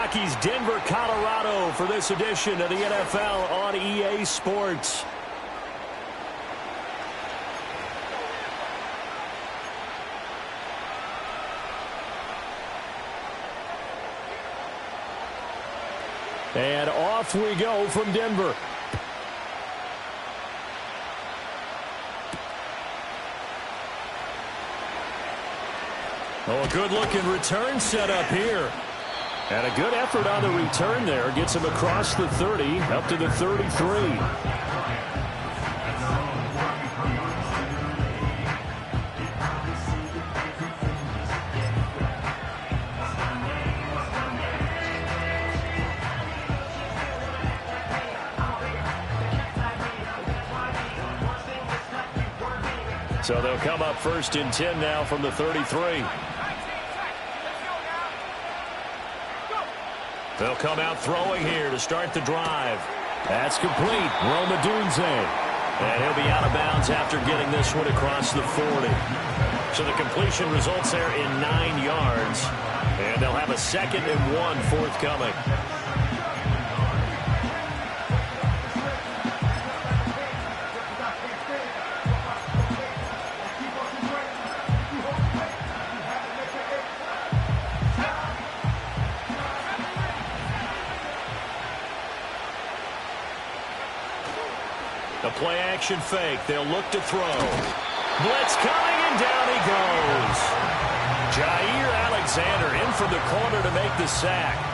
Rockies, Denver, Colorado for this edition of the NFL on EA Sports. And off we go from Denver. Oh, a good-looking return set up here. And a good effort on the return there. Gets him across the 30, up to the 33. So they'll come up 1st and 10 now from the 33. They'll come out throwing here to start the drive. That's complete. Roma Dunze. And he'll be out of bounds after getting this one across the 40. So the completion results there in 9 yards. And they'll have a 2nd and 1 forthcoming. Play-action fake. They'll look to throw. Blitz coming, and down he goes. Jair Alexander in from the corner to make the sack.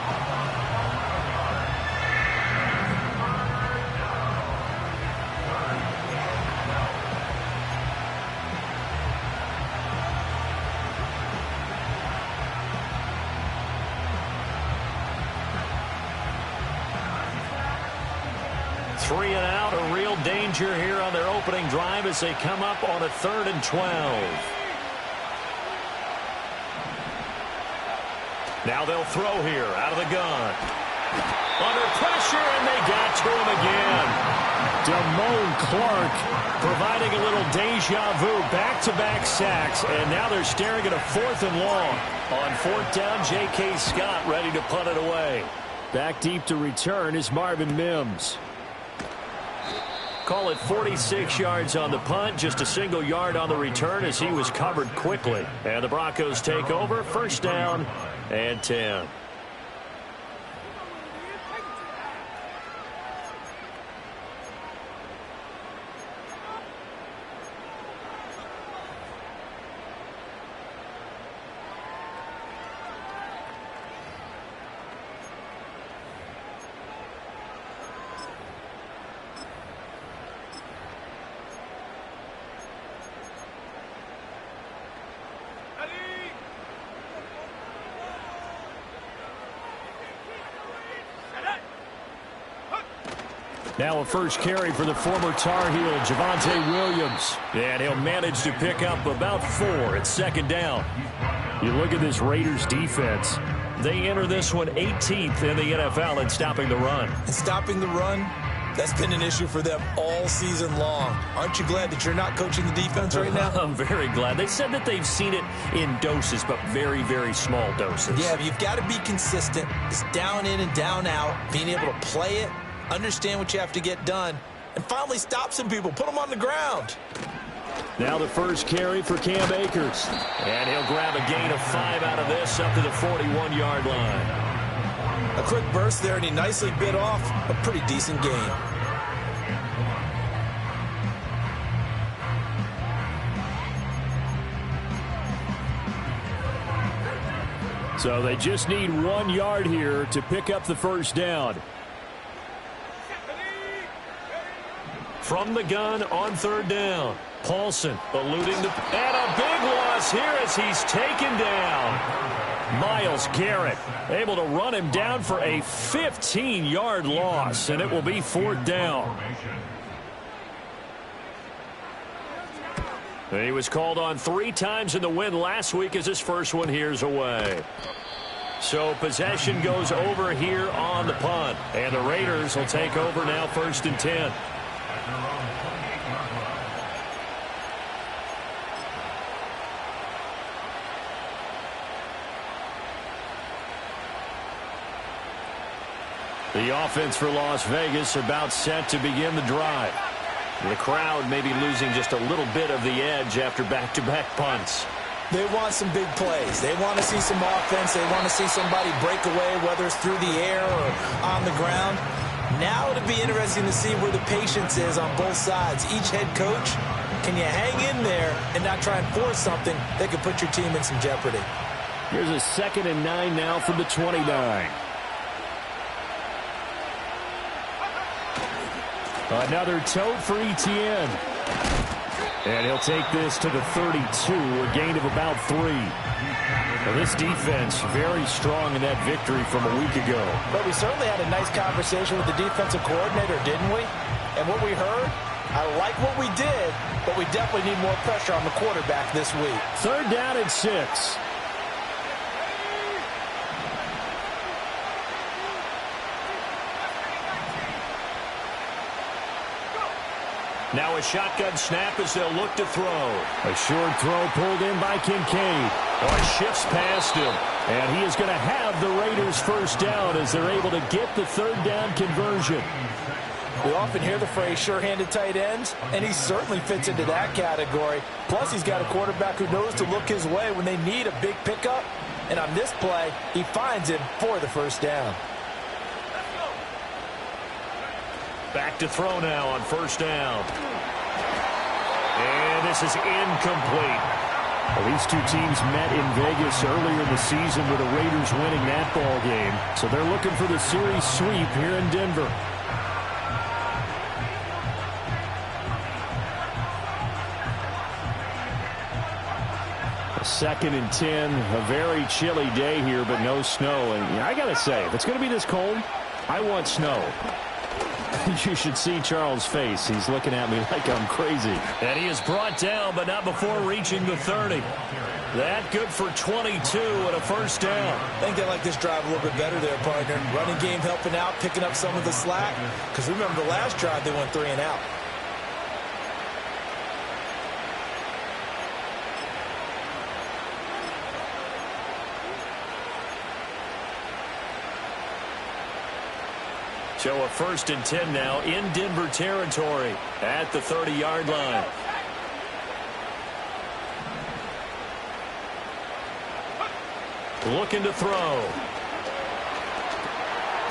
Three and out, a real danger here on their opening drive as they come up on a 3rd and 12. Now they'll throw here out of the gun. Under pressure, and they got to him again. Damone Clark providing a little deja vu, back-to-back sacks, and now they're staring at a 4th and long. On 4th down, J.K. Scott ready to punt it away. Back deep to return is Marvin Mims. Call it 46 yards on the punt, just a single yard on the return as he was covered quickly. And the Broncos take over, 1st down and 10. Now a first carry for the former Tar Heel, Javonte Williams. And he'll manage to pick up about 4 at 2nd down. You look at this Raiders defense. They enter this one 18th in the NFL in stopping the run. And stopping the run, that's been an issue for them all season long. Aren't you glad that you're not coaching the defense right now? I'm very glad. They said that they've seen it in doses, but very, very small doses. Yeah, but you've got to be consistent. It's down in and down out, being able to play it, understand what you have to get done, and finally stop some people, put them on the ground. Now the first carry for Cam Akers. And he'll grab a gain of 5 out of this up to the 41-yard line. A quick burst there, and he nicely bit off a pretty decent gain. So they just need 1 yard here to pick up the 1st down. From the gun on 3rd down. Paulson eluding the... And a big loss here as he's taken down. Myles Garrett able to run him down for a 15-yard loss, and it will be 4th down. He was called on 3 times in the win last week as his first one here's away. So possession goes over here on the punt. And the Raiders will take over now 1st and 10. The offense for Las Vegas about set to begin the drive. The crowd may be losing just a little bit of the edge after back-to-back punts. They want some big plays. They want to see some offense. They want to see somebody break away, whether it's through the air or on the ground. Now it'll be interesting to see where the patience is on both sides. Each head coach, can you hang in there and not try and force something that could put your team in some jeopardy? Here's a 2nd and 9 now from the 29. Another tote for Etienne. And he'll take this to the 32, a gain of about 3. Now this defense very strong in that victory from a week ago. But we certainly had a nice conversation with the defensive coordinator, didn't we? And what we heard, I like what we did, but we definitely need more pressure on the quarterback this week. 3rd down and 6. Now a shotgun snap as they'll look to throw. A short throw pulled in by Kincaid. Shifts past him. And he is going to have the Raiders first down as they're able to get the 3rd down conversion. We often hear the phrase sure-handed tight ends, and he certainly fits into that category. Plus, he's got a quarterback who knows to look his way when they need a big pickup. And on this play, he finds him for the first down. Back to throw now on 1st down. And this is incomplete. Well, these two teams met in Vegas earlier in the season with the Raiders winning that ball game. So they're looking for the series sweep here in Denver. A 2nd and 10, a very chilly day here, but no snow. And I got to say, if it's going to be this cold, I want snow. You should see Charles' face. He's looking at me like I'm crazy. And he is brought down, but not before reaching the 30. That good for 22 and a first down. I think they like this drive a little bit better there, partner. Running game helping out, picking up some of the slack. Because remember the last drive, they went 3 and out. So a 1st and 10 now in Denver territory at the 30-yard line. Looking to throw.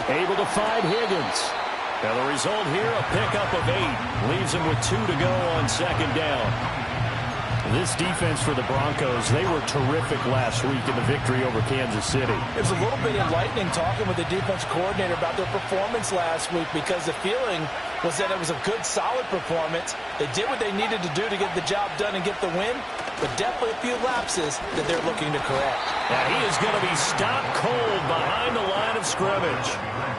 Able to find Higgins. Now the result here, a pickup of 8. Leaves him with 2 to go on 2nd down. This defense for the Broncos, they were terrific last week in the victory over Kansas City. It was a little bit enlightening talking with the defense coordinator about their performance last week because the feeling was that it was a good, solid performance. They did what they needed to do to get the job done and get the win, but definitely a few lapses that they're looking to correct. Now he is going to be stopped cold behind the line of scrimmage.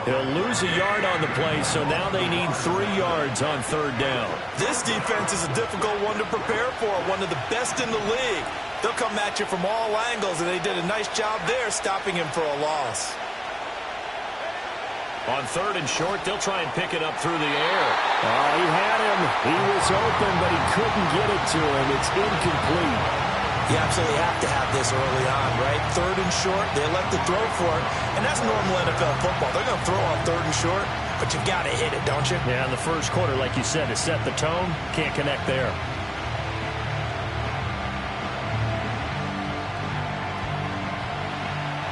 He'll lose a yard on the play, so now they need 3 yards on 3rd down. This defense is a difficult one to prepare for, one of the best in the league. They'll come at you from all angles, and they did a nice job there stopping him for a loss. On 3rd and short, they'll try and pick it up through the air. Oh, he had him. He was open, but he couldn't get it to him. It's incomplete. You absolutely have to have this early on, right? 3rd and short, they elect to throw for it, and that's normal NFL football. They're going to throw on 3rd and short, but you got to hit it, don't you? Yeah, in the first quarter, like you said, to set the tone, can't connect there.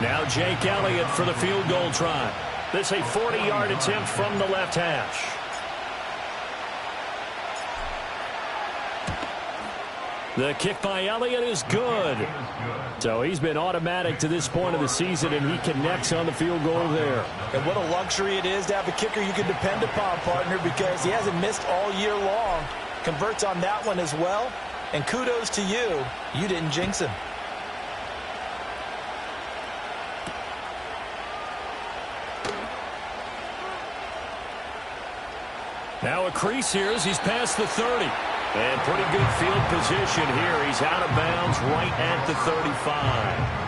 Now Jake Elliott for the field goal try. This a 40-yard attempt from the left hash. The kick by Elliott is good. So he's been automatic to this point of the season, and he connects on the field goal there. And what a luxury it is to have a kicker you can depend upon, partner, because he hasn't missed all year long. Converts on that one as well. And kudos to you. You didn't jinx him. Now a crease here as he's past the 30. And pretty good field position here. He's out of bounds right at the 35.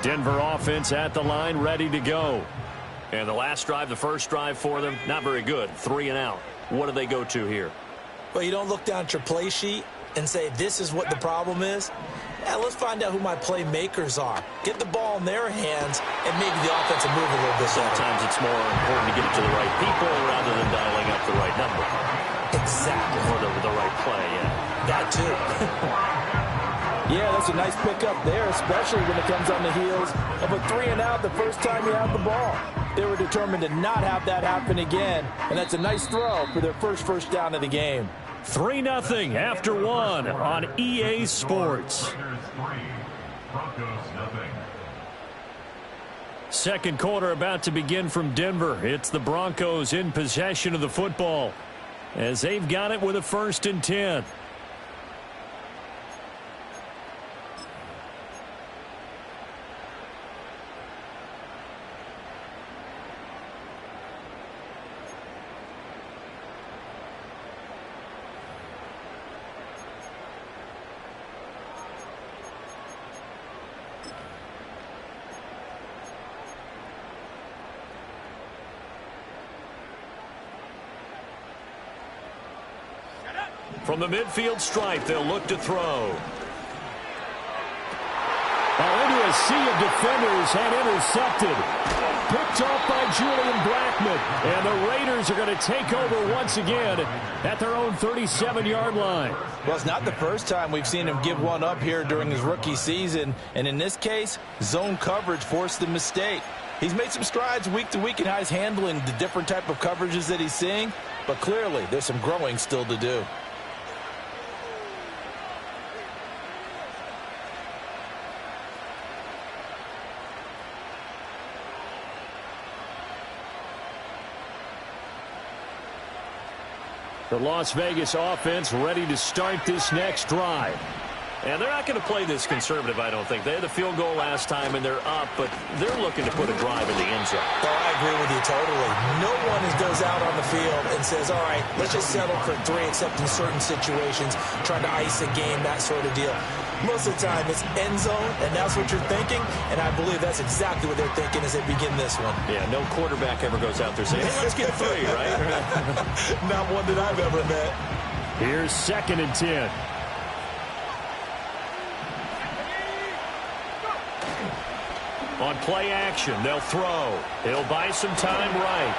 Denver offense at the line, ready to go. And the last drive, the first drive for them, not very good. 3 and out. What do they go to here? Well, you don't look down at your play sheet and say, this is what the problem is. Yeah, let's find out who my playmakers are. Get the ball in their hands and maybe the offense will move a little bit. Sometimes it's more important to get it to the right people rather than dialing up the right number. Exactly. Or the right play, yeah. That too. Yeah, that's a nice pickup there, especially when it comes on the heels of a 3 and out the first time you have the ball. They were determined to not have that happen again, and that's a nice throw for their first down of the game. 3-0 after 1 on EA Sports. Second quarter about to begin from Denver. It's the Broncos in possession of the football as they've got it with a 1st and 10. From the midfield stripe, they'll look to throw. Into a sea of defenders and intercepted. Picked off by Julian Blackmon. And the Raiders are going to take over once again at their own 37-yard line. Well, it's not the first time we've seen him give one up here during his rookie season. And in this case, zone coverage forced the mistake. He's made some strides week to week in how he's handling the different type of coverages that he's seeing. But clearly, there's some growing still to do. The Las Vegas offense ready to start this next drive. And they're not going to play this conservative, I don't think. They had the field goal last time, and they're up, but they're looking to put a drive in the end zone. Oh, I agree with you totally. No one goes out on the field and says, all right, let's just settle for 3, except in certain situations, trying to ice a game, that sort of deal. Most of the time, it's end zone, and that's what you're thinking, and I believe that's exactly what they're thinking as they begin this one. Yeah, no quarterback ever goes out there saying, hey, let's get 3, right? Not one that I've ever met. Here's 2nd and 10. On play action, they'll throw. He'll buy some time right.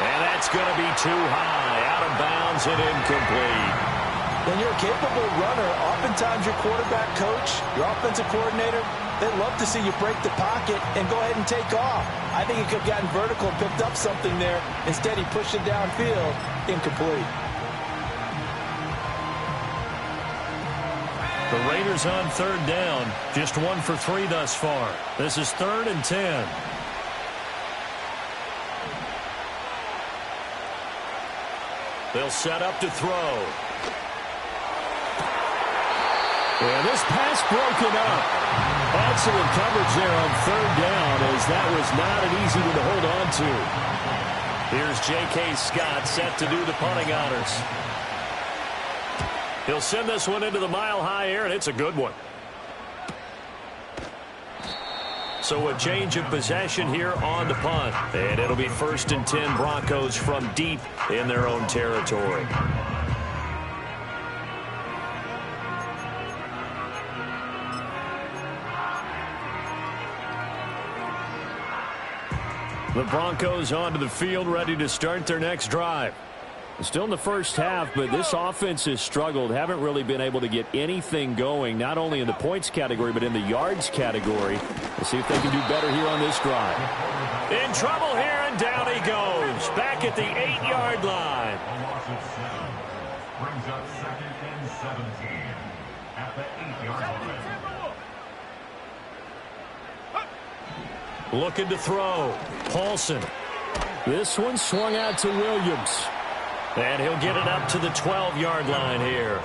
And that's going to be too high. Out of bounds and incomplete. When you're a capable runner, oftentimes your quarterback coach, your offensive coordinator, they love to see you break the pocket and go ahead and take off. I think he could have gotten vertical and picked up something there. Instead, he pushed it downfield. Incomplete. The Raiders on 3rd down. Just 1 for 3 thus far. This is 3rd and 10. They'll set up to throw. And this pass broken up. Excellent coverage there on 3rd down, as that was not an easy one to hold on to. Here's J.K. Scott set to do the punting honors. He'll send this one into the mile-high air, and it's a good one. So a change of possession here on the punt. And it'll be 1st and 10 Broncos from deep in their own territory. The Broncos onto the field, ready to start their next drive. Still in the first half, but this offense has struggled. Haven't really been able to get anything going, not only in the points category, but in the yards category. Let's see if they can do better here on this drive. In trouble here, and down he goes. Back at the 8-yard line. Brings up 2nd and 17 at the 8-yard line. Looking to throw. Paulson. This one swung out to Williams. And he'll get it up to the 12-yard line here.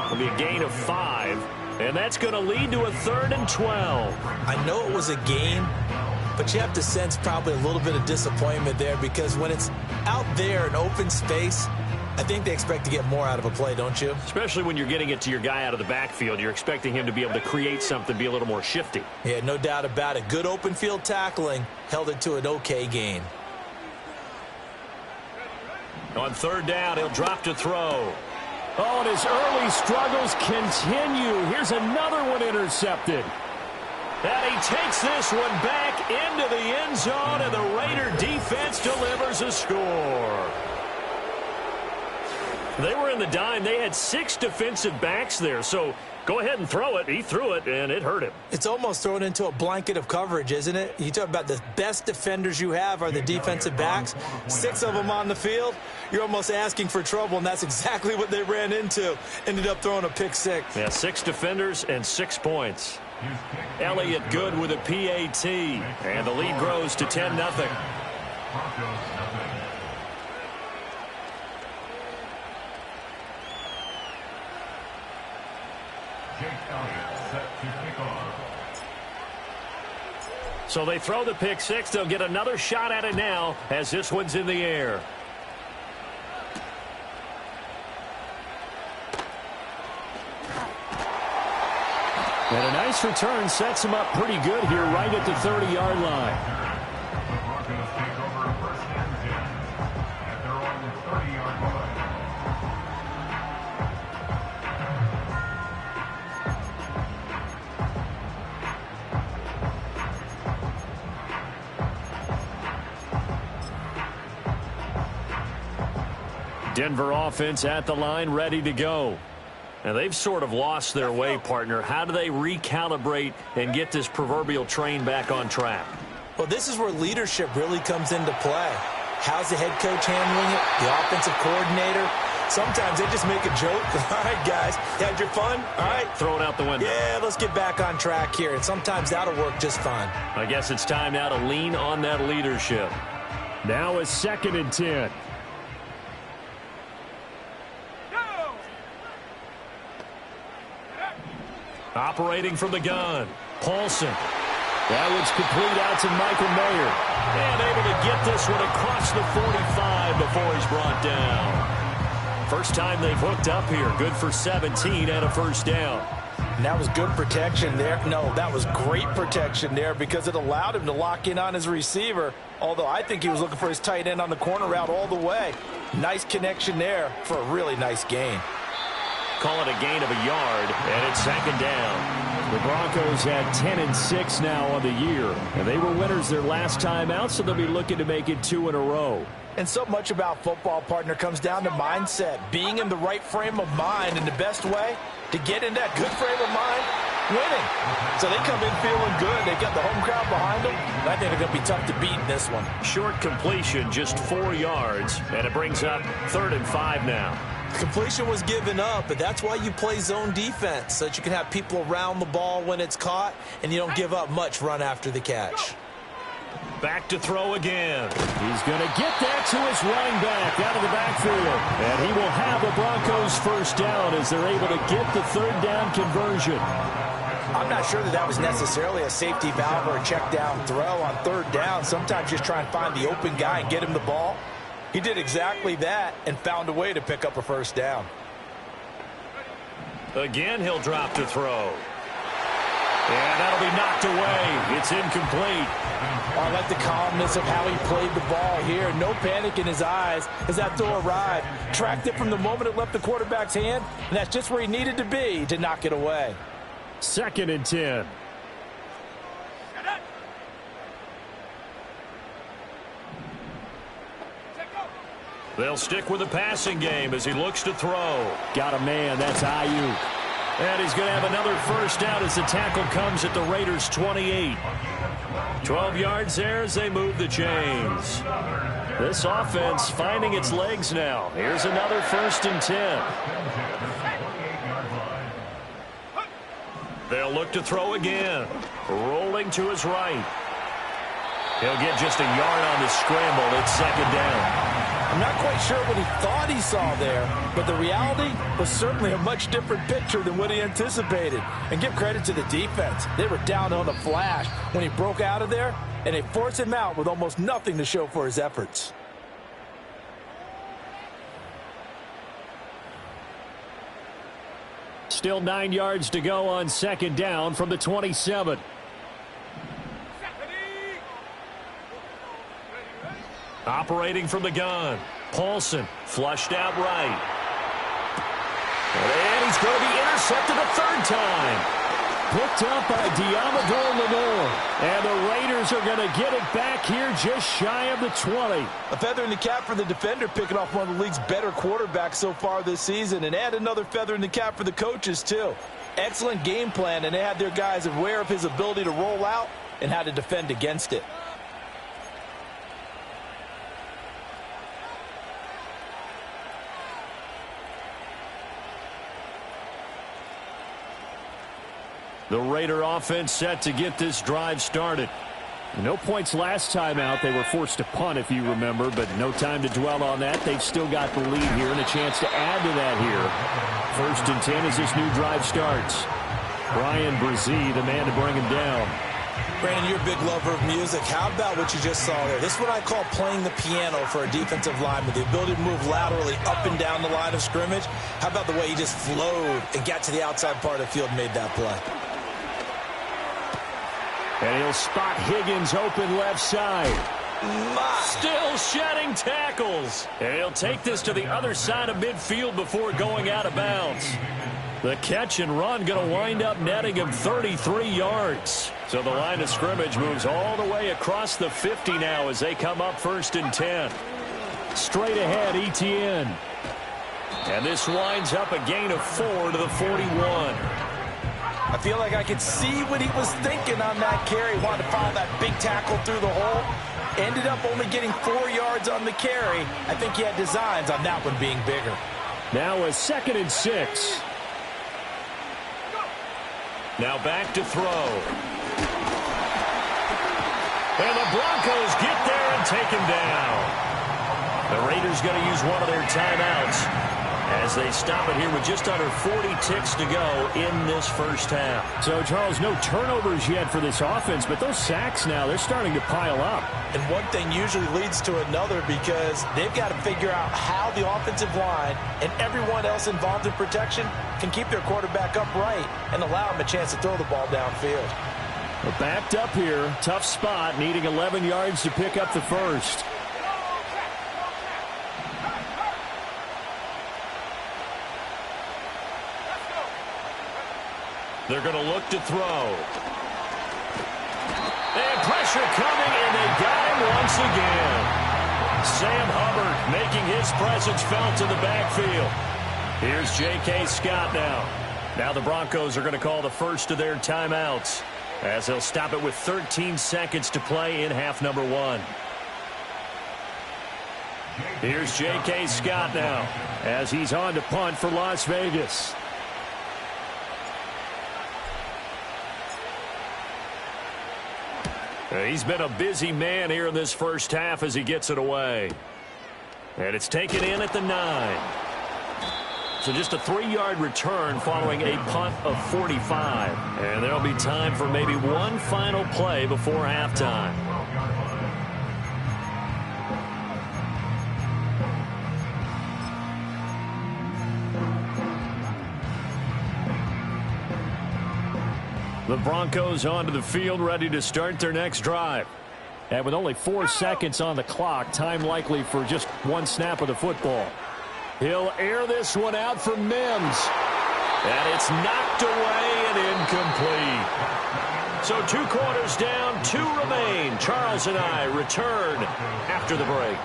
It'll be a gain of 5. And that's going to lead to a 3rd and 12. I know it was a game, but you have to sense probably a little bit of disappointment there, because when it's out there in open space, I think they expect to get more out of a play, don't you? Especially when you're getting it to your guy out of the backfield. You're expecting him to be able to create something, be a little more shifty. Yeah, no doubt about it. Good open field tackling held it to an okay gain. On third down, he'll drop to throw. Oh, and his early struggles continue. Here's another one intercepted. And he takes this one back into the end zone, and the Raider defense delivers a score. They were in the dime. They had 6 defensive backs there, so go ahead and throw it. He threw it, and it hurt him. It's almost thrown into a blanket of coverage, isn't it? You talk about the best defenders you have are the defensive backs. 6 of them on the field. You're almost asking for trouble, and that's exactly what they ran into. Ended up throwing a pick 6. Yeah, 6 defenders and 6 points. Elliott good with a PAT, and the lead grows to 10-0. So they throw the pick 6. They'll get another shot at it now as this one's in the air. And a nice return sets him up pretty good here right at the 30-yard line. The Broncos take over first and 10 at their own 30-yard line. Denver offense at the line, ready to go. And they've sort of lost their way, partner. How do they recalibrate and get this proverbial train back on track? Well, this is where leadership really comes into play. How's the head coach handling it? The offensive coordinator? Sometimes they just make a joke. All right, guys, had your fun? All right. Throw it out the window. Yeah, let's get back on track here. And sometimes that'll work just fine. I guess it's time now to lean on that leadership. Now a 2nd and 10. Operating from the gun, Paulson. That one's complete out to Michael Mayer. And able to get this one across the 45 before he's brought down. First time they've hooked up here. Good for 17 and a first down. And that was good protection there. No, that was great protection there because it allowed him to lock in on his receiver. Although I think he was looking for his tight end on the corner route all the way. Nice connection there for a really nice gain. Call it a gain of a yard, and it's 2nd down. The Broncos at 10-6 now on the year. And they were winners their last time out, so they'll be looking to make it 2 in a row. And so much about football, partner, comes down to mindset. Being in the right frame of mind, and the best way to get in that good frame of mind, winning. So they come in feeling good. They've got the home crowd behind them. I think they're going to be tough to beat in this one. Short completion, just 4 yards, and it brings up 3rd and 5 now. Completion was given up, but that's why you play zone defense, so that you can have people around the ball when it's caught, and you don't give up much run after the catch. Back to throw again. He's going to get that to his running back out of the backfield. And he will have the Broncos first down as they're able to get the 3rd down conversion. I'm not sure that was necessarily a safety valve or a check down throw on 3rd down. Sometimes just try and find the open guy and get him the ball. He did exactly that and found a way to pick up a first down. Again, he'll drop to throw. And that'll be knocked away. It's incomplete. I like the calmness of how he played the ball here. No panic in his eyes as that throw arrived. Tracked it from the moment it left the quarterback's hand, and that's just where he needed to be to knock it away. 2nd and 10. They'll stick with the passing game as he looks to throw. Got a man. That's Ayuk. And he's going to have another first down as the tackle comes at the Raiders' 28. 12 yards there as they move the chains. This offense finding its legs now. Here's another 1st and 10. They'll look to throw again. Rolling to his right. He'll get just a yard on the scramble. It's 2nd down. I'm not quite sure what he thought he saw there, but the reality was certainly a much different picture than what he anticipated. And give credit to the defense. They were down on the flash when he broke out of there, and they forced him out with almost nothing to show for his efforts. Still 9 yards to go on second down from the 27. Operating from the gun. Paulson flushed out right. And he's going to be intercepted a third time. Picked up by Diamador Lenore. And the Raiders are going to get it back here just shy of the 20. A feather in the cap for the defender, picking off one of the league's better quarterbacks so far this season. And add another feather in the cap for the coaches, too. Excellent game plan, and they had their guys aware of his ability to roll out and how to defend against it. The Raider offense set to get this drive started. No points last time out. They were forced to punt, if you remember, but no time to dwell on that. They've still got the lead here and a chance to add to that here. 1st and 10 as this new drive starts. Brian Brzee, the man to bring him down. Brandon, you're a big lover of music. How about what you just saw there? This is what I call playing the piano for a defensive lineman. The ability to move laterally up and down the line of scrimmage. How about the way he just flowed and got to the outside part of the field and made that play? And he'll spot Higgins open left side. Still shedding tackles. And he'll take this to the other side of midfield before going out of bounds. The catch and run going to wind up netting him 33 yards. So the line of scrimmage moves all the way across the 50 now as they come up 1st and 10. Straight ahead, Etienne. And this winds up a gain of 4 to the 41. I feel like I could see what he was thinking on that carry. Wanted to follow that big tackle through the hole. Ended up only getting 4 yards on the carry. I think he had designs on that one being bigger. Now a 2nd and 6. Now back to throw. And the Broncos get there and take him down. The Raiders going to use one of their timeouts as they stop it here with just under 40 ticks to go in this first half. So, Charles, no turnovers yet for this offense, but those sacks now, they're starting to pile up. And one thing usually leads to another because they've got to figure out how the offensive line and everyone else involved in protection can keep their quarterback upright and allow him a chance to throw the ball downfield. We're backed up here. Tough spot, needing 11 yards to pick up the first. They're going to look to throw. And pressure coming, and they got him once again. Sam Hubbard making his presence felt in the backfield. Here's J.K. Scott now. Now the Broncos are going to call the first of their timeouts as they'll stop it with 13 seconds to play in half number 1. Here's J.K. Scott now as he's on to punt for Las Vegas. He's been a busy man here in this first half as he gets it away. And it's taken in at the 9. So just a 3-yard return following a punt of 45. And there'll be time for maybe one final play before halftime. The Broncos onto the field, ready to start their next drive. And with only 4 seconds on the clock, time likely for just one snap of the football. He'll air this one out for Mims. And it's knocked away and incomplete. So 2 quarters down, 2 remain. Charles and I return after the break.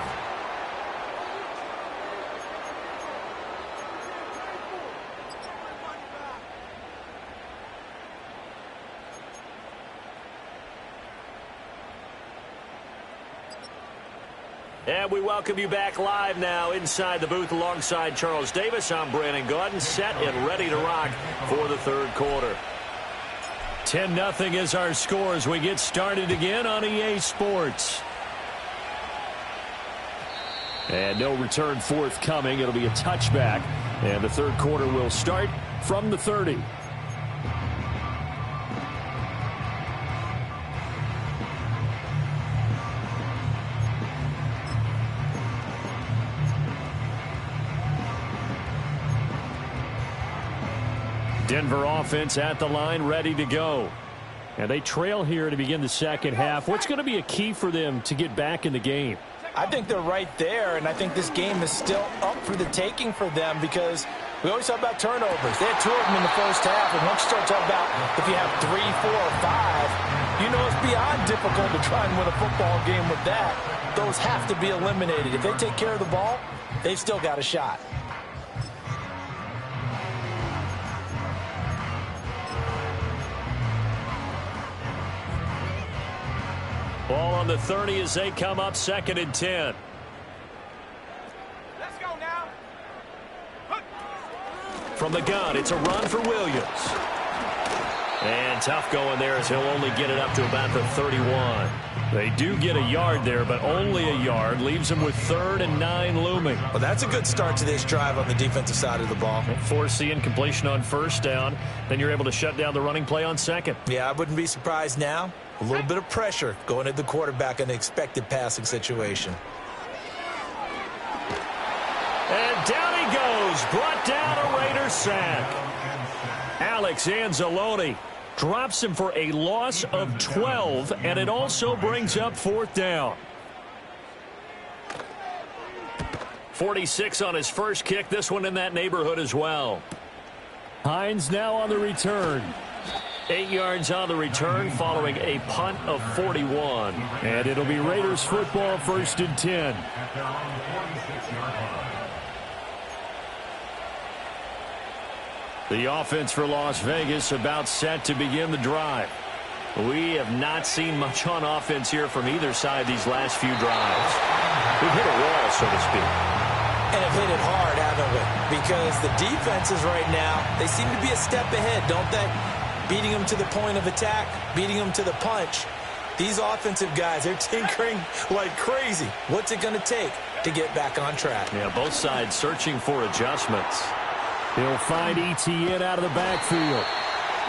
And we welcome you back live now inside the booth alongside Charles Davis. I'm Brandon Gaudin, set and ready to rock for the third quarter. 10-0 is our score as we get started again on EA Sports. And no return forthcoming. It'll be a touchback. And the third quarter will start from the 30. Denver offense at the line, ready to go. And they trail here to begin the second half. What's going to be a key for them to get back in the game? I think they're right there, and I think this game is still up for the taking for them because we always talk about turnovers. They had 2 of them in the first half, and once you start talking about if you have 3, 4, or 5, you know it's beyond difficult to try and win a football game with that. Those have to be eliminated. If they take care of the ball, they've still got a shot. Ball on the 30 as they come up 2nd and 10. Let's go now. From the gun, it's a run for Williams. And tough going there as he'll only get it up to about the 31. They do get a yard there, but only a yard. Leaves them with 3rd and 9 looming. Well, that's a good start to this drive on the defensive side of the ball. Force the incompletion on 1st down. Then you're able to shut down the running play on 2nd. Yeah, I wouldn't be surprised now. A little bit of pressure going at the quarterback in the expected passing situation. And down he goes. Brought down a Raider sack. Alex Anzalone drops him for a loss of 12, and it also brings up 4th down. 46 on his first kick. This one in that neighborhood as well. Hines now on the return. 8 yards on the return following a punt of 41. And it'll be Raiders football, 1st and 10. At their own 46-yard line. The offense for Las Vegas about set to begin the drive. We have not seen much on offense here from either side these last few drives. We've hit a wall, so to speak. And have hit it hard, haven't we? Because the defenses right now, they seem to be a step ahead, don't they? Beating them to the point of attack, beating them to the punch. These offensive guys, they're tinkering like crazy. What's it going to take to get back on track? Yeah, both sides searching for adjustments. He'll find ETN out of the backfield.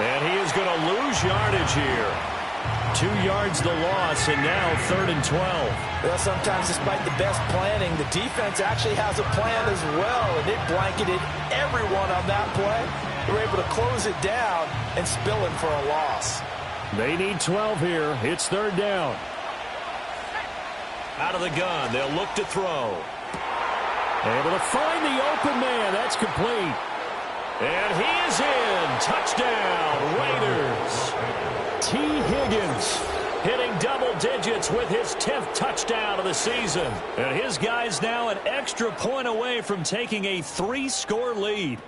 And he is going to lose yardage here. 2 yards the loss, and now 3rd and 12. Well, sometimes despite the best planning, the defense actually has a plan as well, and it blanketed everyone on that play. They were able to close it down and spill it for a loss. They need 12 here. It's 3rd down. Out of the gun, they'll look to throw. Able to find the open man. That's complete. And he is in. Touchdown, Raiders. T. Higgins hitting double digits with his 10th touchdown of the season. And his guys now an extra point away from taking a 3-score lead.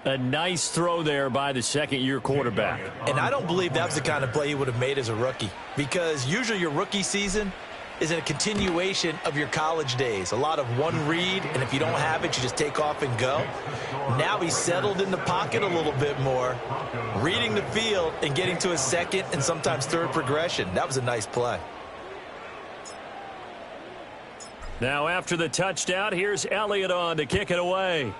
A nice throw there by the second-year quarterback. And I don't believe that was the kind of play he would have made as a rookie, because usually your rookie season is a continuation of your college days. A lot of one read, and if you don't have it, you just take off and go. Now he's settled in the pocket a little bit more, reading the field and getting to his 2nd and sometimes 3rd progression. That was a nice play. Now after the touchdown, here's Elliott on to kick it away.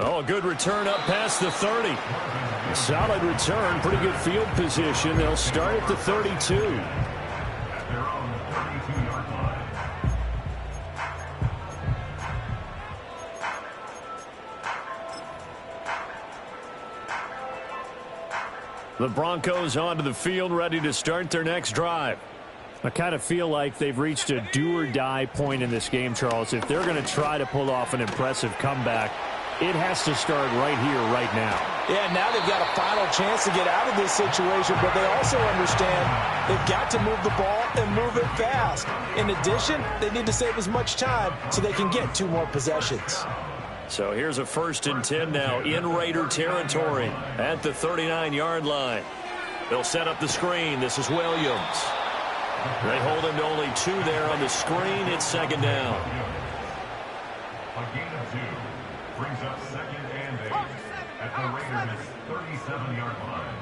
Oh, a good return up past the 30. A solid return, pretty good field position. They'll start at the 32. At their own 32-yard line. The Broncos onto the field, ready to start their next drive. I kind of feel like they've reached a do-or-die point in this game, Charles. If they're going to try to pull off an impressive comeback, it has to start right here, right now. Yeah, now they've got a final chance to get out of this situation, but they also understand they've got to move the ball and move it fast. In addition, they need to save as much time so they can get 2 more possessions. So here's a 1st and 10 now in Raider territory at the 39-yard line. They'll set up the screen. This is Williams. They hold him to only 2 there on the screen. It's 2nd down. A gain of 2 brings up 2nd and 8 at the Raiders' 37-yard line.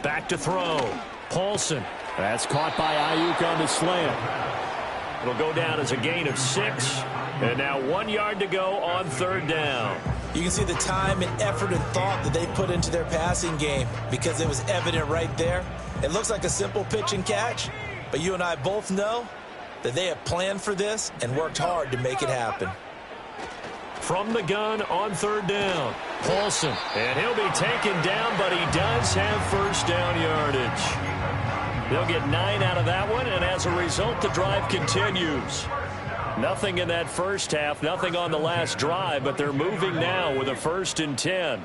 Back to throw. Paulson. That's caught by Ayuk on the slant. It'll go down as a gain of 6. And now 1 yard to go on 3rd down. You can see the time and effort and thought that they put into their passing game because it was evident right there. It looks like a simple pitch and catch, but you and I both know that they have planned for this and worked hard to make it happen. From the gun on third down, Paulson. And he'll be taken down, but he does have first down yardage. They'll get 9 out of that one, and as a result, the drive continues. Nothing in that first half, nothing on the last drive, but they're moving now with a 1st and 10.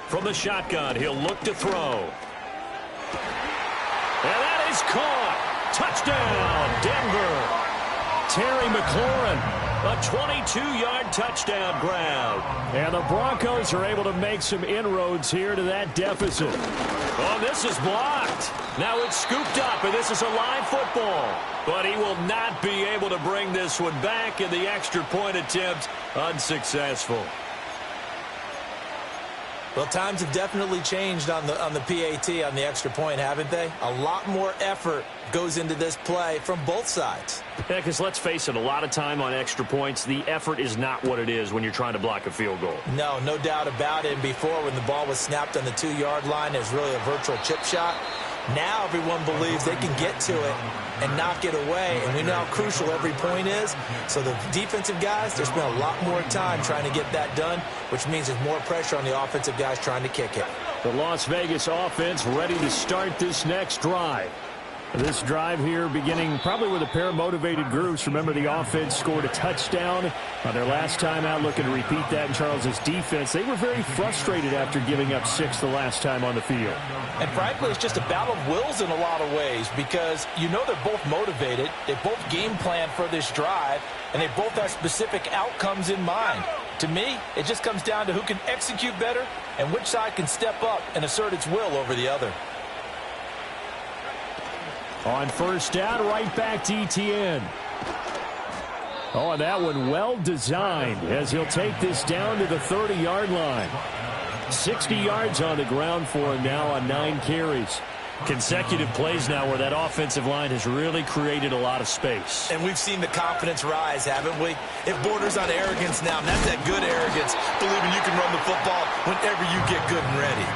From the shotgun, he'll look to throw. And that is caught. Touchdown, Denver. Terry McLaurin, a 22-yard touchdown grab. And the Broncos are able to make some inroads here to that deficit. Oh, this is blocked. Now it's scooped up, and this is a live football. But he will not be able to bring this one back, and the extra point attempt unsuccessful. Well, times have definitely changed on the PAT, on the extra point, haven't they? A lot more effort goes into this play from both sides. Yeah, because let's face it, a lot of time on extra points, the effort is not what it is when you're trying to block a field goal. No doubt about it. And before, when the ball was snapped on the 2-yard line, it was really a virtual chip shot. Now everyone believes they can get to it and knock it away, and we know how crucial every point is. So the defensive guys, they spend a lot more time trying to get that done, which means there's more pressure on the offensive guys trying to kick it. The Las Vegas offense ready to start this next drive. This drive here beginning probably with a pair of motivated groups. Remember, the offense scored a touchdown on their last time out, looking to repeat that in Charles's defense. They were very frustrated after giving up 6 the last time on the field. And frankly, it's just a battle of wills in a lot of ways because you know they're both motivated. They both game plan for this drive, and they both have specific outcomes in mind. To me, it just comes down to who can execute better and which side can step up and assert its will over the other. On first down, right back to Etienne. Oh, and that one well designed as he'll take this down to the 30-yard line. 60 yards on the ground for him now on 9 carries. Consecutive plays now where that offensive line has really created a lot of space. And we've seen the confidence rise, haven't we? It borders on arrogance now, and that's that good arrogance, believing you can run the football whenever you get good and ready.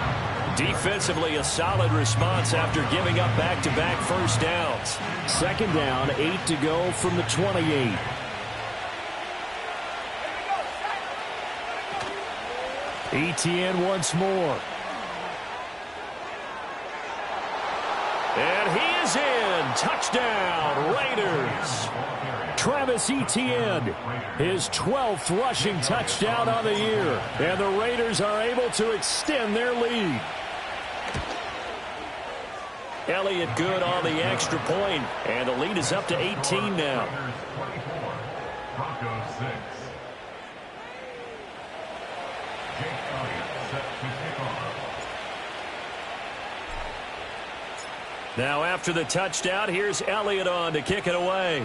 Defensively, a solid response after giving up back-to-back first downs. 2nd down, 8 to go from the 28. Etienne once more. And he is in. Touchdown, Raiders. Travis Etienne, his 12th rushing touchdown on the year. And the Raiders are able to extend their lead. Elliott good on the extra point, and the lead is up to 18 now. Broncos 6. Jake Elliott set to kick off. Now after the touchdown, here's Elliott on to kick it away.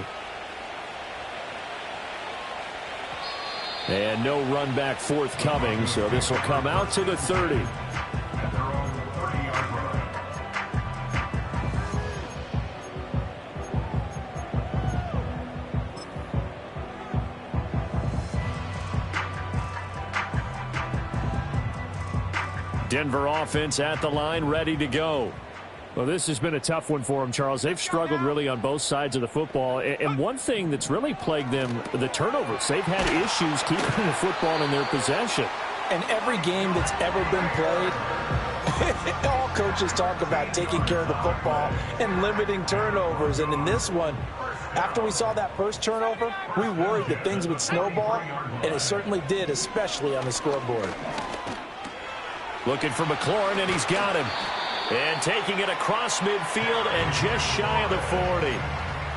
And no run back forthcoming, so this will come out to the 30. At their own 30-yard line. Denver offense at the line, ready to go. Well, this has been a tough one for them, Charles. They've struggled really on both sides of the football. And one thing that's really plagued them, the turnovers. They've had issues keeping the football in their possession. And every game that's ever been played, all coaches talk about taking care of the football and limiting turnovers. And in this one, after we saw that first turnover, we worried that things would snowball, and it certainly did, especially on the scoreboard. Looking for McLaurin, and he's got him. And taking it across midfield and just shy of the 40.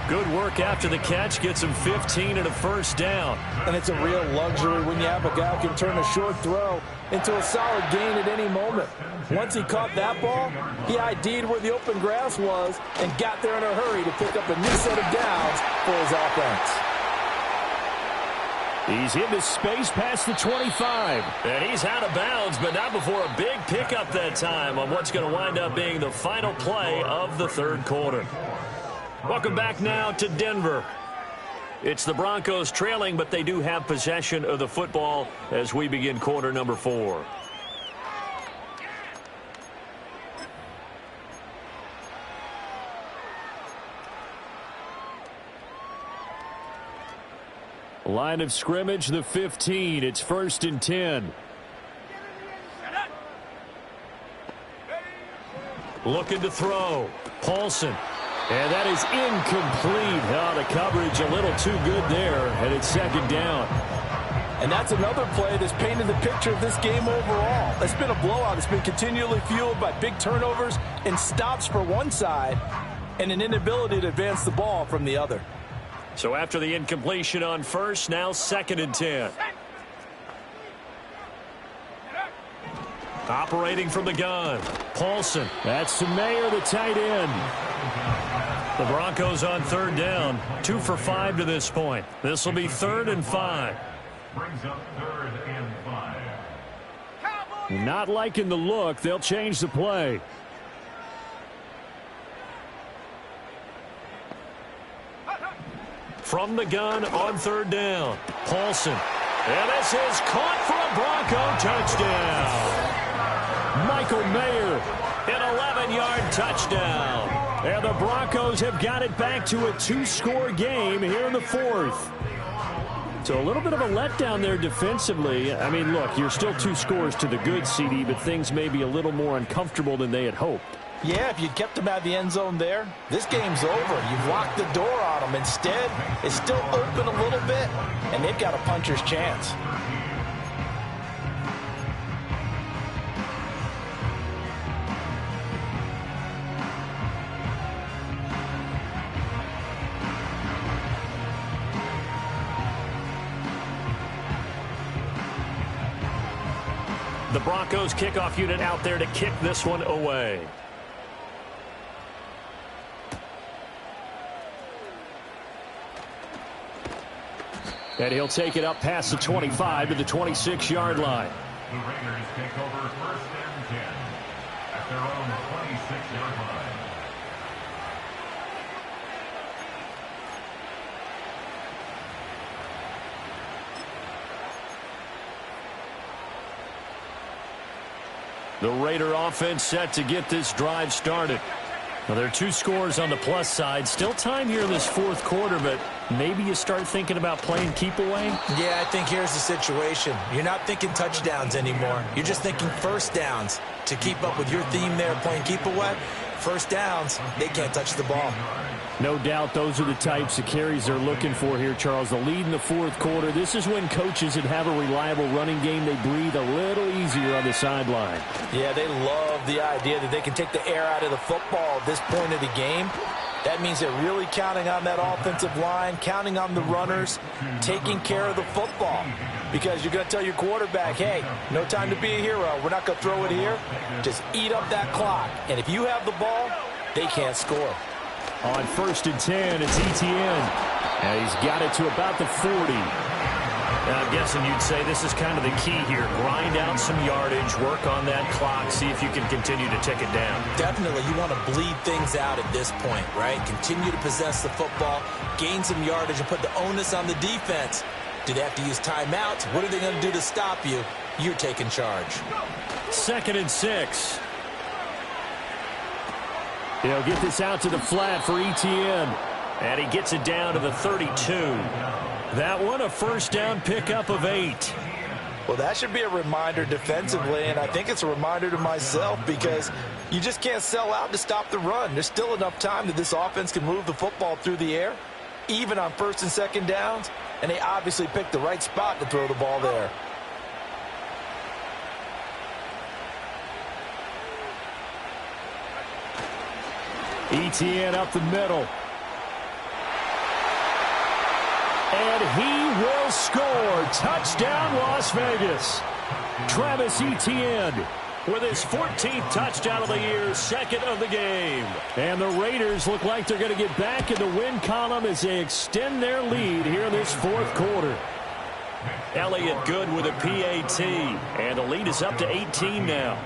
Good work after the catch. Gets him 15 and a first down. And it's a real luxury when you have a guy who can turn a short throw into a solid gain at any moment. Once he caught that ball, he ID'd where the open grass was and got there in a hurry to pick up a new set of downs for his offense. He's into space past the 25. And he's out of bounds, but not before a big pickup that time on what's going to wind up being the final play of the third quarter. Welcome back now to Denver. It's the Broncos trailing, but they do have possession of the football as we begin quarter number 4. Line of scrimmage, the 15. It's 1st and 10. Looking to throw. Paulson. And that is incomplete. Oh, the coverage a little too good there, and it's 2nd down. And that's another play that's painted the picture of this game overall. It's been a blowout. It's been continually fueled by big turnovers and stops for one side and an inability to advance the ball from the other. So after the incompletion on first, now 2nd and 10. Operating from the gun. Paulson. That's to Mayer, the tight end. The Broncos on 3rd down. 2 for 5 to this point. This will be 3rd and 5. Brings up 3rd and 5. Not liking the look. They'll change the play. From the gun on 3rd down. Paulson. And this is caught for a Bronco touchdown. Michael Mayer, an 11-yard touchdown. And the Broncos have got it back to a 2-score game here in the 4th. So a little bit of a letdown there defensively. I mean, look, you're still 2 scores to the good, CD, but things may be a little more uncomfortable than they had hoped. Yeah, if you'd kept them out of the end zone there, this game's over. You've locked the door on them. Instead, it's still open a little bit, and they've got a puncher's chance. The Broncos kickoff unit out there to kick this one away. And he'll take it up past the 25 to the 26-yard line. The Raiders take over 1st and 10 at their own 26-yard line. The Raider offense set to get this drive started. Now, there are 2 scores on the plus side. Still time here in this 4th quarter, but maybe you start thinking about playing keep away? Yeah, I think here's the situation. You're not thinking touchdowns anymore. You're just thinking 1st downs. To keep up with your theme there, playing keep away, 1st downs, they can't touch the ball. No doubt those are the types of carries they're looking for here, Charles. The lead in the 4th quarter. This is when coaches that have a reliable running game, they breathe a little easier on the sideline. Yeah, they love the idea that they can take the air out of the football at this point of the game. That means they're really counting on that offensive line, counting on the runners, taking care of the football. Because you're going to tell your quarterback, hey, no time to be a hero. We're not going to throw it here. Just eat up that clock. And if you have the ball, they can't score. On 1st and 10, it's Etienne. And he's got it to about the 40. Now, I'm guessing you'd say this is kind of the key here. Grind out some yardage, work on that clock, see if you can continue to tick it down. Definitely, you want to bleed things out at this point, right? Continue to possess the football, gain some yardage, and put the onus on the defense. Do they have to use timeouts? What are they going to do to stop you? You're taking charge. 2nd and 6. He'll get this out to the flat for Etienne. And he gets it down to the 32. That one a 1st down pickup of 8. Well, that should be a reminder defensively, and I think it's a reminder to myself because you just can't sell out to stop the run. There's still enough time that this offense can move the football through the air, even on 1st and 2nd downs, and they obviously picked the right spot to throw the ball there. Etienne up the middle. And he will score. Touchdown, Las Vegas. Travis Etienne with his 14th touchdown of the year, 2nd of the game. And the Raiders look like they're going to get back in the win column as they extend their lead here in this 4th quarter. Elliott good with a PAT. And the lead is up to 18 now.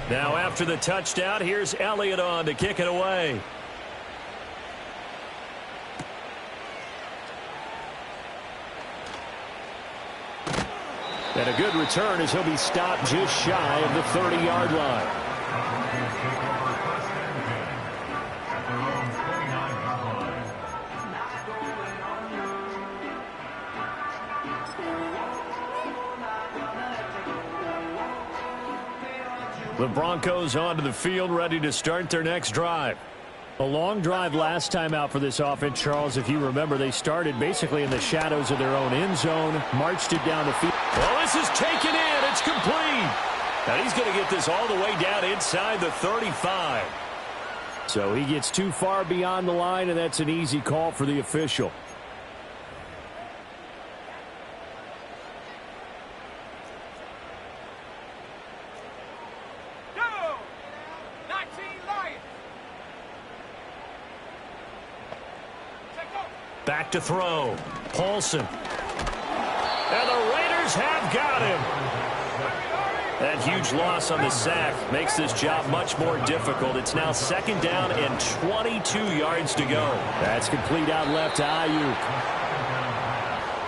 Now after the touchdown, here's Elliott on to kick it away. And a good return as he'll be stopped just shy of the 30-yard line. The Broncos onto the field, ready to start their next drive. A long drive last time out for this offense, Charles. If you remember, they started basically in the shadows of their own end zone, marched it down the field. Well, this is taken in. It's complete. And he's going to get this all the way down inside the 35. So he gets too far beyond the line, and that's an easy call for the official. Back to throw. Paulson. And the Raiders have got him. That huge loss on the sack makes this job much more difficult. It's now second down and 22 yards to go. That's complete out left to Ayuk.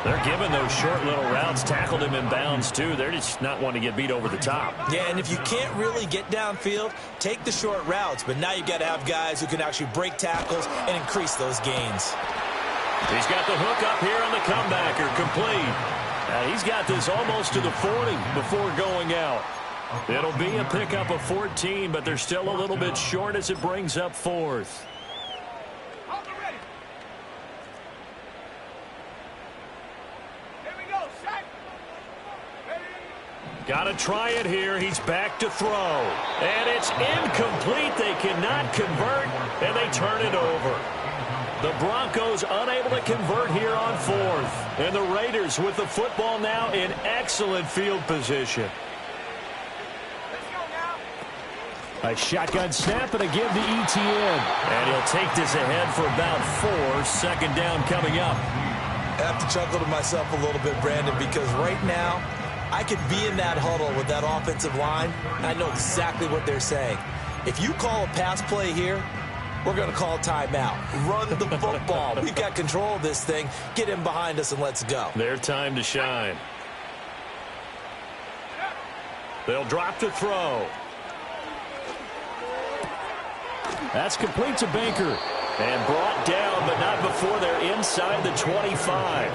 They're giving those short little routes. Tackled him in bounds, too. They're just not wanting to get beat over the top. Yeah, and if you can't really get downfield, take the short routes. But now you've got to have guys who can actually break tackles and increase those gains. He's got the hook up here on the comebacker, complete. He's got this almost to the 40 before going out. It'll be a pickup of 14, but they're still a little bit short as it brings up fourth. Got to try it here. He's back to throw. And it's incomplete. They cannot convert, and they turn it over. The Broncos unable to convert here on fourth. And the Raiders with the football now in excellent field position. A shotgun snap and a give to Etienne. And he'll take this ahead for about 4. Second down coming up. I have to chuckle to myself a little bit, Brandon, because right now I could be in that huddle with that offensive line, and I know exactly what they're saying. If you call a pass play here, we're going to call timeout. Run the football. We've got control of this thing. Get him behind us and let's go. Their time to shine. They'll drop to throw. That's complete to Baker. And brought down, but not before they're inside the 25.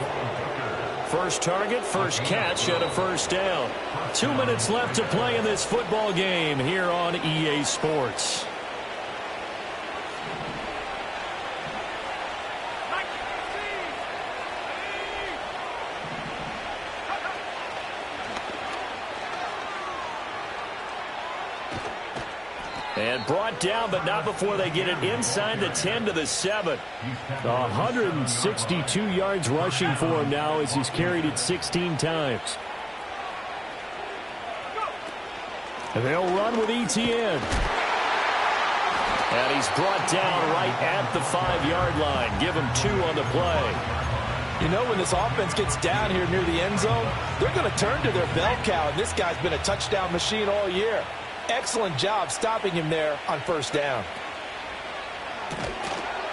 First target, first catch, and a first down. 2 minutes left to play in this football game here on EA Sports. And brought down, but not before they get it inside the 10 to the 7. 162 yards rushing for him now as he's carried it 16 times. And they'll run with Etienne. And he's brought down right at the 5-yard line. Give him 2 on the play. You know, when this offense gets down here near the end zone, they're going to turn to their bell cow, and this guy's been a touchdown machine all year. Excellent job stopping him there on first down.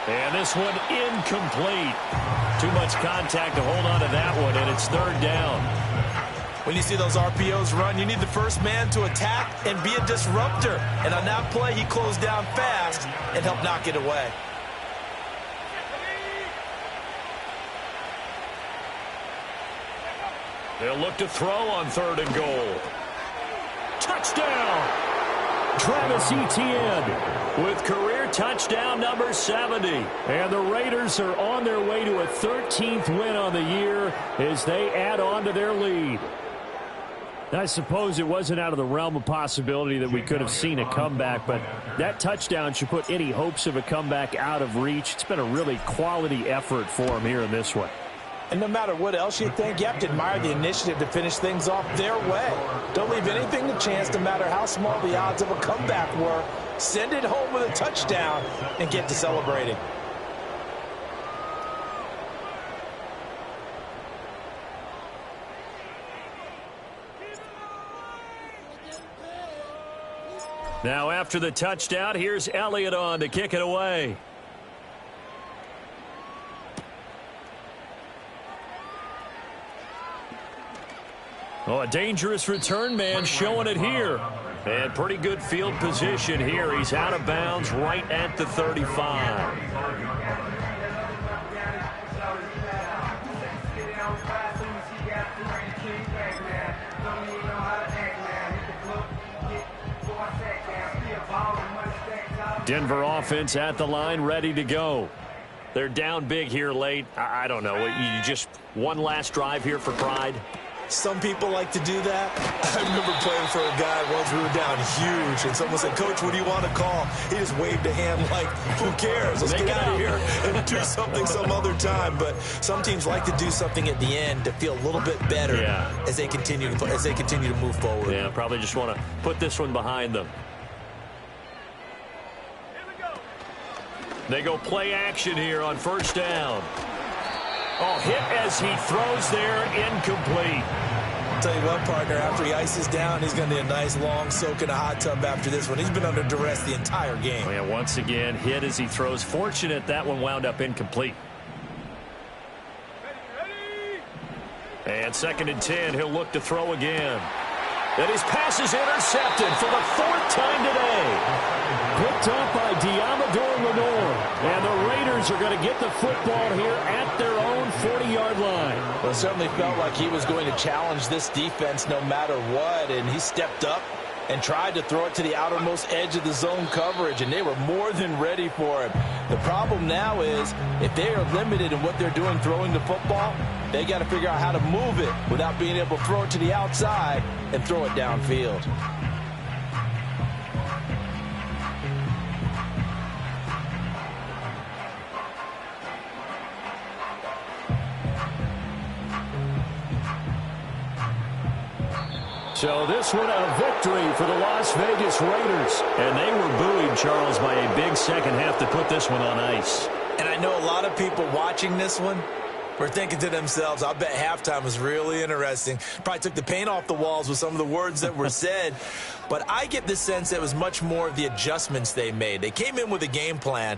And this one incomplete. Too much contact to hold on to that one, and it's third down. When you see those RPOs run, you need the first man to attack and be a disruptor. And on that play, he closed down fast and helped knock it away. They'll look to throw on 3rd and goal. Touchdown! Travis Etienne with career touchdown number 70. And the Raiders are on their way to a 13th win on the year as they add on to their lead. I suppose it wasn't out of the realm of possibility that we could have seen a comeback, but that touchdown should put any hopes of a comeback out of reach. It's been a really quality effort for them here in this one. And no matter what else you think, you have to admire the initiative to finish things off their way. Don't leave anything to chance, no matter how small the odds of a comeback were. Send it home with a touchdown and get to celebrating. Now after the touchdown, here's Elliott on to kick it away. Oh, a dangerous return man showing it here. And pretty good field position here. He's out of bounds right at the 35. Denver offense at the line, ready to go. They're down big here late. I don't know. You just one last drive here for pride. Some people like to do that. I remember playing for a guy once. We were down huge, and someone said, "Coach, what do you want to call?" He just waved a hand like, "Who cares? Let's get out of here and do something some other time." But some teams like to do something at the end to feel a little bit better as they continue to move forward. Yeah, probably just want to put this one behind them. They go play action here on first down. Oh, hit as he throws there, incomplete. I'll tell you what, partner, after he ices down, he's going to need a nice long soak in a hot tub after this one. He's been under duress the entire game. Oh, yeah, once again, hit as he throws. Fortunate that one wound up incomplete. And 2nd and 10, he'll look to throw again. And his pass is intercepted for the 4th time today. Picked up by Diamador Lenore. And the Raiders are going to get the football here at their own 40-yard line. Well, it certainly felt like he was going to challenge this defense no matter what, and he stepped up and tried to throw it to the outermost edge of the zone coverage, and they were more than ready for him. The problem now is if they are limited in what they're doing throwing the football, they got to figure out how to move it without being able to throw it to the outside and throw it downfield. So this one a victory for the Las Vegas Raiders. And they were buoyed, Charles, by a big second half to put this one on ice. And I know a lot of people watching this one were thinking to themselves, I bet halftime was really interesting. Probably took the paint off the walls with some of the words that were said. But I get the sense that it was much more of the adjustments they made. They came in with a game plan,